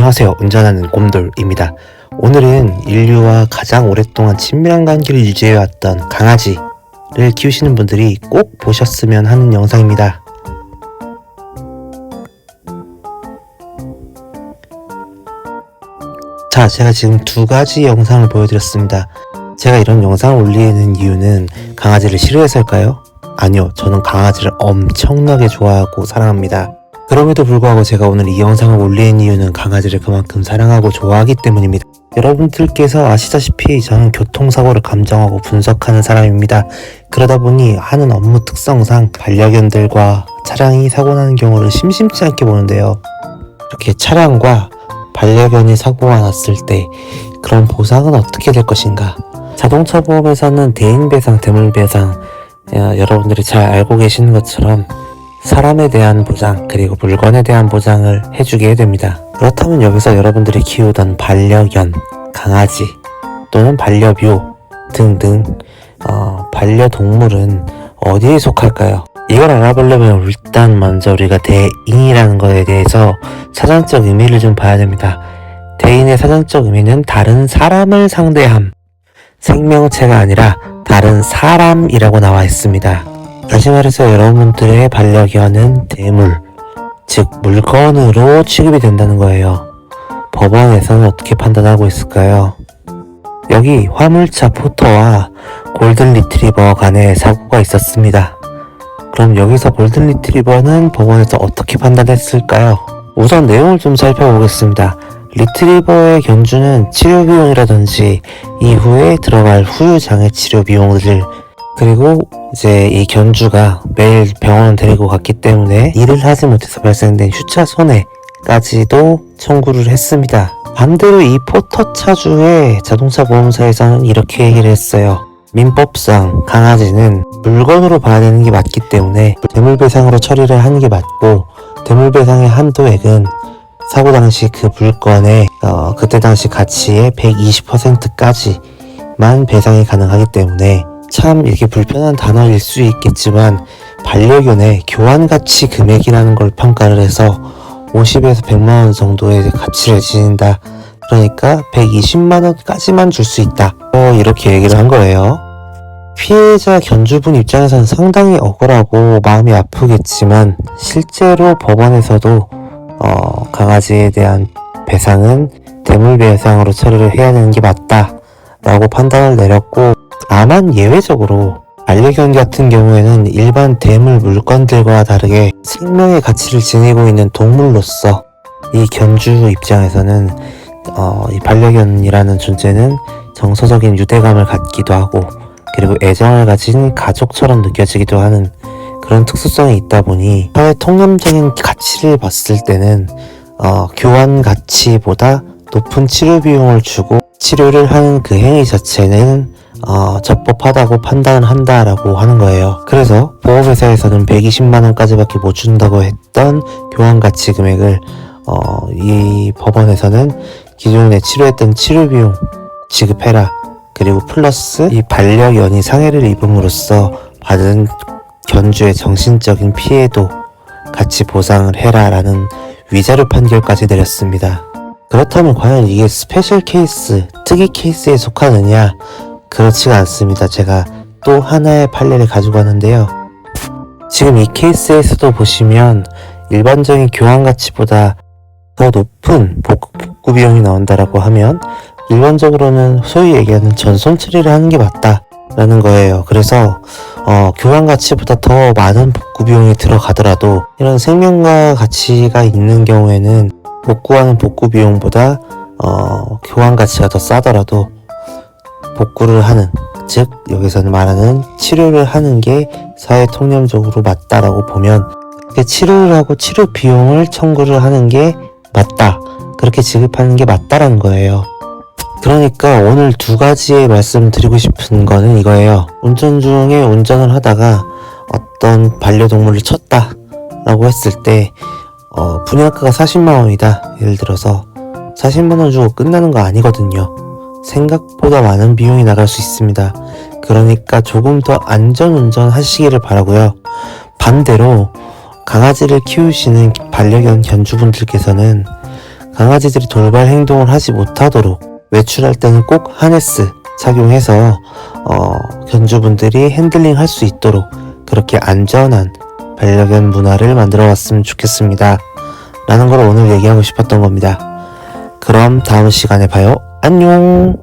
안녕하세요. 운전하는 곰돌입니다. 오늘은 인류와 가장 오랫동안 친밀한 관계를 유지해왔던 강아지를 키우시는 분들이 꼭 보셨으면 하는 영상입니다. 자, 제가 지금 두 가지 영상을 보여드렸습니다. 제가 이런 영상을 올리는 이유는 강아지를 싫어해서일까요? 아니요, 저는 강아지를 엄청나게 좋아하고 사랑합니다. 그럼에도 불구하고 제가 오늘 이 영상을 올린 이유는 강아지를 그만큼 사랑하고 좋아하기 때문입니다. 여러분들께서 아시다시피 저는 교통사고를 감정하고 분석하는 사람입니다. 그러다 보니 하는 업무 특성상 반려견들과 차량이 사고나는 경우를 심심치 않게 보는데요. 이렇게 차량과 반려견이 사고가 났을 때 그런 보상은 어떻게 될 것인가? 자동차 보험에서는 대인배상, 대물배상, 여러분들이 잘 알고 계시는 것처럼 사람에 대한 보장 그리고 물건에 대한 보장을 해주게 됩니다. 그렇다면 여기서 여러분들이 키우던 반려견, 강아지 또는 반려묘 등등 반려동물은 어디에 속할까요? 이걸 알아보려면 일단 먼저 우리가 대인이라는 것에 대해서 사전적 의미를 좀 봐야 됩니다. 대인의 사전적 의미는 다른 사람을 상대함, 생명체가 아니라 다른 사람이라고 나와 있습니다. 다시 말해서 여러분들의 반려견은 대물, 즉 물건으로 취급이 된다는 거예요. 법원에서는 어떻게 판단하고 있을까요? 여기 화물차 포터와 골든 리트리버 간에 사고가 있었습니다. 그럼 여기서 골든 리트리버는 법원에서 어떻게 판단했을까요? 우선 내용을 좀 살펴보겠습니다. 리트리버의 견주는 치료 비용이라든지 이후에 들어갈 후유 장애 치료 비용들을, 그리고 이제 이 견주가 매일 병원 데리고 갔기 때문에 일을 하지 못해서 발생된 휴차 손해까지도 청구를 했습니다. 반대로 이 포터 차주의 자동차 보험사에서는 이렇게 얘기를 했어요. 민법상 강아지는 물건으로 봐야 되는 게 맞기 때문에 대물배상으로 처리를 하는 게 맞고, 대물배상의 한도액은 사고 당시 그 물건의 그때 당시 가치의 120%까지만 배상이 가능하기 때문에, 참 이렇게 불편한 단어일 수 있겠지만 반려견의 교환가치 금액이라는 걸 평가를 해서 50에서 100만원 정도의 가치를 지닌다. 그러니까 120만원까지만 줄 수 있다. 이렇게 얘기를 한 거예요. 피해자 견주분 입장에서는 상당히 억울하고 마음이 아프겠지만 실제로 법원에서도 강아지에 대한 배상은 대물배상으로 처리를 해야 되는 게 맞다 라고 판단을 내렸고, 다만 예외적으로 반려견 같은 경우에는 일반 대물 물건들과 다르게 생명의 가치를 지니고 있는 동물로서 이 견주 입장에서는 이 반려견이라는 존재는 정서적인 유대감을 갖기도 하고, 그리고 애정을 가진 가족처럼 느껴지기도 하는 그런 특수성이 있다 보니 사회 통념적인 가치를 봤을 때는 교환 가치보다 높은 치료 비용을 주고 치료를 하는 그 행위 자체는 적법하다고 판단을 한다라고 하는 거예요. 그래서 보험회사에서는 120만원까지밖에 못 준다고 했던 교환가치 금액을 이 법원에서는 기존에 치료했던 치료비용 지급해라, 그리고 플러스 이 반려견이 상해를 입음으로써 받은 견주의 정신적인 피해도 같이 보상을 해라 라는 위자료 판결까지 내렸습니다. 그렇다면 과연 이게 스페셜 케이스, 특이 케이스에 속하느냐? 그렇지가 않습니다. 제가 또 하나의 판례를 가지고 왔는데요. 지금 이 케이스에서도 보시면 일반적인 교환 가치보다 더 높은 복구 비용이 나온다라고 하면 일반적으로는 소위 얘기하는 전손 처리를 하는 게 맞다라는 거예요. 그래서 교환 가치보다 더 많은 복구 비용이 들어가더라도 이런 생명과 가치가 있는 경우에는 복구하는 복구 비용보다 교환 가치가 더 싸더라도 복구를 하는, 즉 여기서는 말하는 치료를 하는 게 사회 통념적으로 맞다라고 보면 치료를 하고 치료 비용을 청구를 하는 게 맞다, 그렇게 지급하는 게 맞다라는 거예요. 그러니까 오늘 두 가지의 말씀드리고 싶은 거는 이거예요. 운전 중에 운전을 하다가 어떤 반려동물을 쳤다 라고 했을 때 분양가가 40만원이다. 예를 들어서 40만원 주고 끝나는 거 아니거든요. 생각보다 많은 비용이 나갈 수 있습니다. 그러니까 조금 더 안전운전 하시기를 바라고요. 반대로 강아지를 키우시는 반려견 견주분들께서는 강아지들이 돌발 행동을 하지 못하도록 외출할 때는 꼭 하네스 착용해서 견주분들이 핸들링 할 수 있도록 그렇게 안전한 반려견 문화를 만들어 왔으면 좋겠습니다. 라는 걸 오늘 얘기하고 싶었던 겁니다. 그럼 다음 시간에 봐요. 안녕!